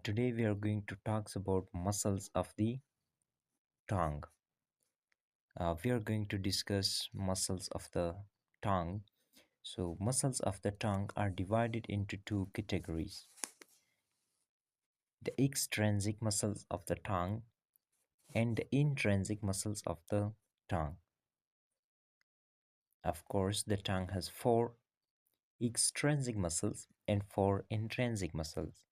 Today we are going to talk about muscles of the tongue. We are going to discuss muscles of the tongue. So, muscles of the tongue are divided into two categories: the extrinsic muscles of the tongue and the intrinsic muscles of the tongue. Of course, the tongue has four extrinsic muscles and four intrinsic muscles.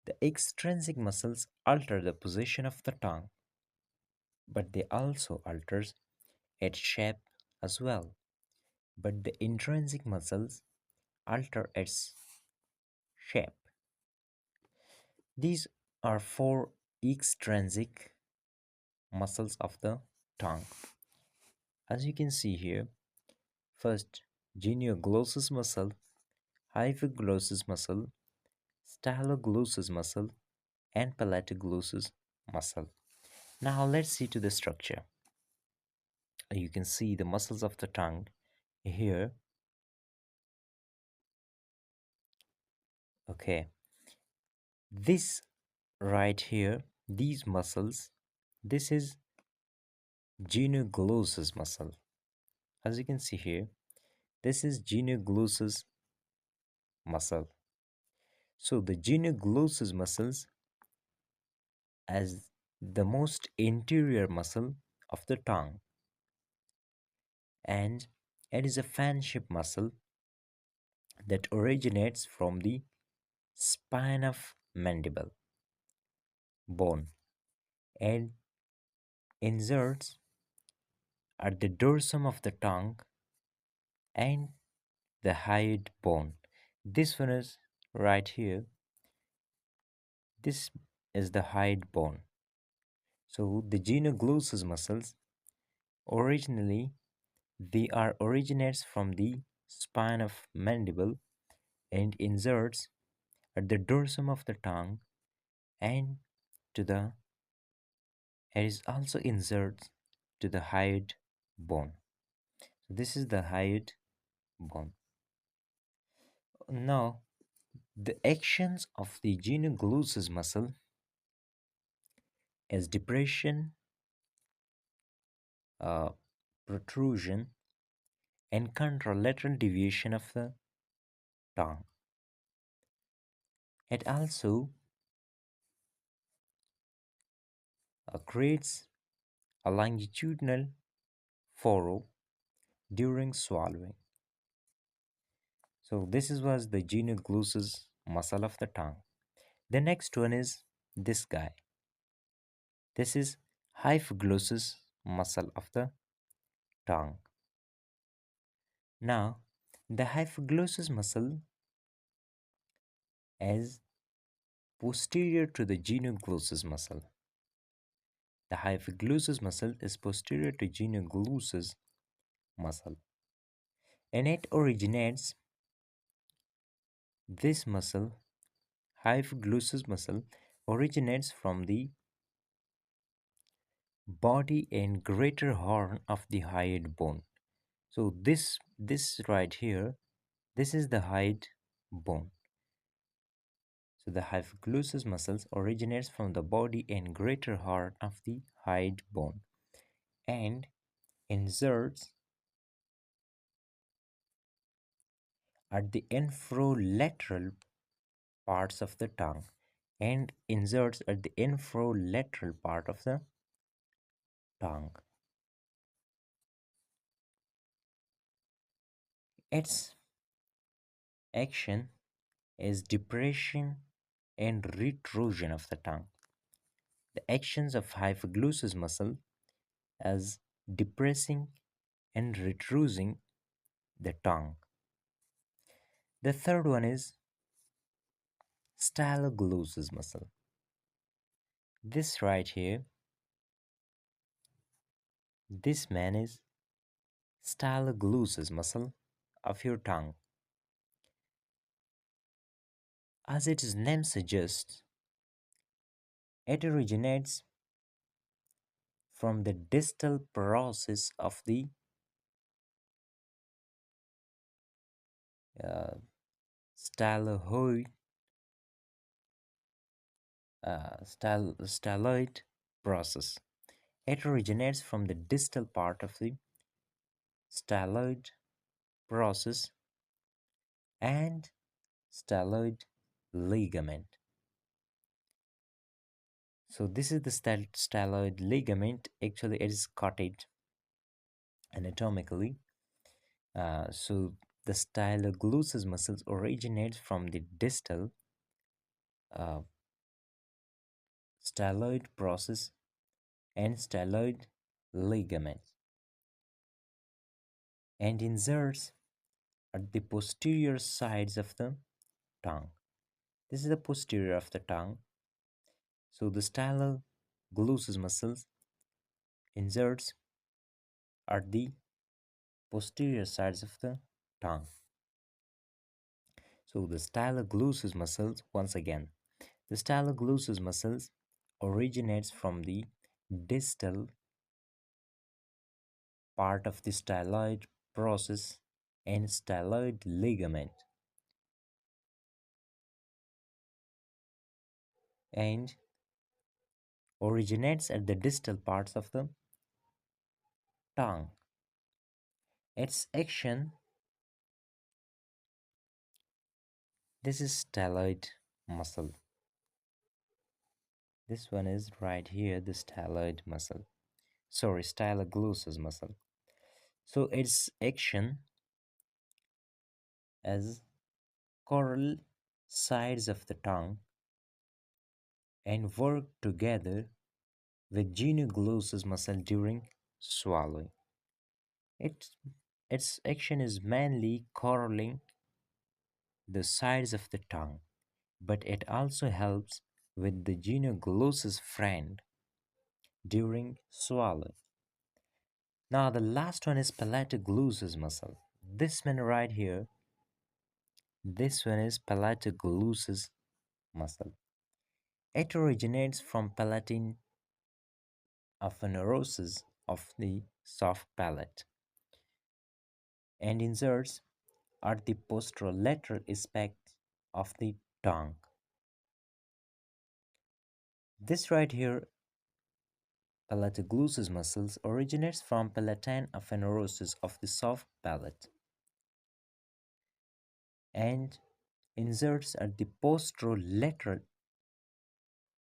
The extrinsic muscles alter the position of the tongue, but they also alters its shape as well. But the intrinsic muscles alter its shape. These are four extrinsic muscles of the tongue. As you can see here, first genioglossus muscle, hypoglossus muscle, staloglossus muscle, and palatoglossus muscle. Now let's see to the structure. You can see the muscles of the tongue here. Okay, this right here, these muscles, this is genioglossus muscle. As you can see here, this is genioglossus muscle. So the genioglossus muscles as the most interior muscle of the tongue, and it is a fanship muscle that originates from the spine of mandible bone and inserts at the dorsum of the tongue and the hyoid bone. This one is right here. This is the hyoid bone. So the genioglossus muscles originally they are originates from the spine of mandible and inserts at the dorsum of the tongue and to the it is also inserts to the hyoid bone. So this is the hyoid bone. Now the actions of the genioglossus muscle is depression, uh, protrusion, and contralateral deviation of the tongue. It also creates a longitudinal furrow during swallowing. So this was the genioglossus muscle of the tongue. The next one is this guy. This is hypoglossus muscle of the tongue. Now, the hypoglossus muscle is posterior to the genioglossus muscle. The hypoglossus muscle is posterior to genioglossus muscle, and it originates this muscle, hypoglossus muscle, originates from the body and greater horn of the hyoid bone. So this right here, this is the hyoid bone. So the hypoglossus muscles originates from the body and greater horn of the hyoid bone and inserts at the infrolateral parts of the tongue and inserts at the infrolateral part of the tongue. Its action is depression and retrusion of the tongue. The actions of hypoglossus muscle as depressing and retrusing the tongue. The third one is staloglossus muscle. This right here, this man is staloglossus muscle of your tongue. As its name suggests, it originates from the distal process of the uh, stylohyoid styloid process. It originates from the distal part of the styloid process and styloid ligament. So this is the styloid ligament. Actually, it is coated anatomically. So the stylogluteus muscles originates from the distal uh, styloid process and styloid ligament and inserts at the posterior sides of the tongue. This is the posterior of the tongue. So the stylogluteus muscles inserts at the posterior sides of the tongue. So the stylogluteus muscles, once again, the stylogluteus muscles originates from the distal part of the styloid process and styloid ligament and originates at the distal parts of the tongue. Its action, this is styloid muscle. This one is right here, the styloid muscle. Sorry, stylogluteus muscle. So its action as coral sides of the tongue and work together with genioglossus muscle during swallowing. It, its action is mainly corralling the sides of the tongue, but it also helps with the genioglossus friend during swallowing. Now the last one is palatoglossus muscle. This one right here, this one is palatoglossus muscle. It originates from palatine aponeurosis of the soft palate and inserts at the posterolateral aspect of the tongue. This right here, palatoglossus muscles, originates from palatine aponeurosis of the soft palate and inserts at the posterolateral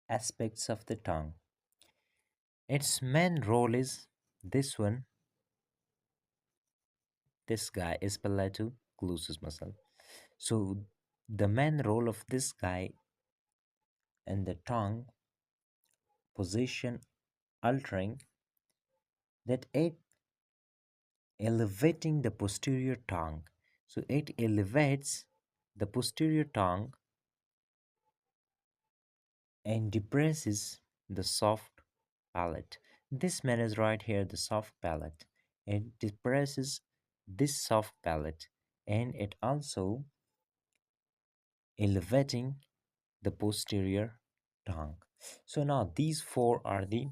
aspects of the tongue. Its main role is this one. This guy is palatoglossus muscle. So the main role of this guy in the tongue position altering that it elevating the posterior tongue. So it elevates the posterior tongue and depresses the soft palate. This man is right here, the soft palate. It depresses this soft palate and it also elevating the posterior tongue. So now these four are the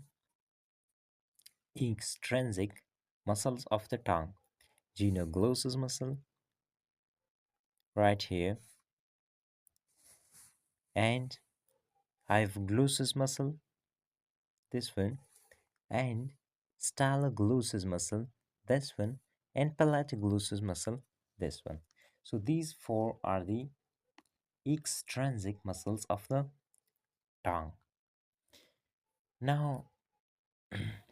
extrinsic muscles of the tongue. Genioglossus muscle right here and hypoglossous muscle, this one, and styloglossous muscle, this one, and palatoglossus muscle, this one. So these four are the extrinsic muscles of the tongue. Now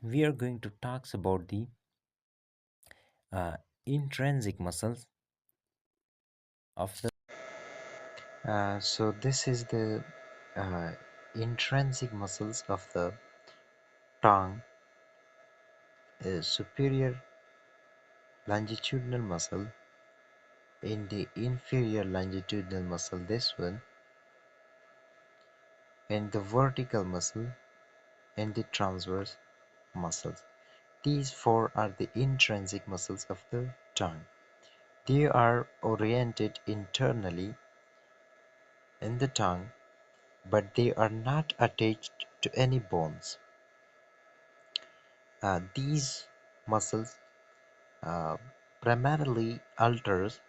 we are going to talk about the uh, intrinsic muscles of the. So this is the uh, intrinsic muscles of the tongue, superior longitudinal muscle in the inferior longitudinal muscle, this one, and the vertical muscle and the transverse muscles. These four are the intrinsic muscles of the tongue. They are oriented internally in the tongue, but they are not attached to any bones. These muscles uh, primarily alters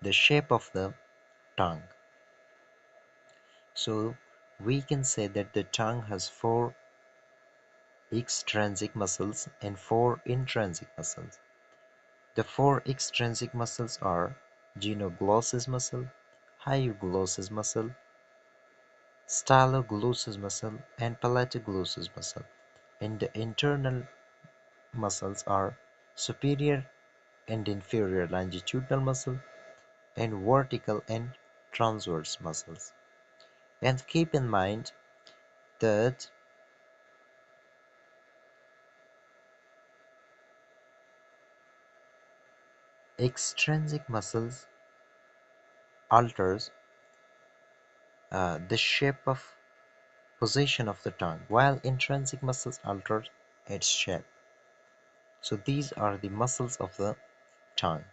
the shape of the tongue. So We can say that the tongue has four extrinsic muscles and four intrinsic muscles. The four extrinsic muscles are genioglossus muscle, hyoglossus muscle, styloglossus muscle, and palatoglossus muscle. And the internal muscles are superior and inferior longitudinal muscle and vertical and transverse muscles. And keep in mind that extrinsic muscles alters the shape of position of the tongue, while intrinsic muscles alter its shape. So these are the muscles of the tongue.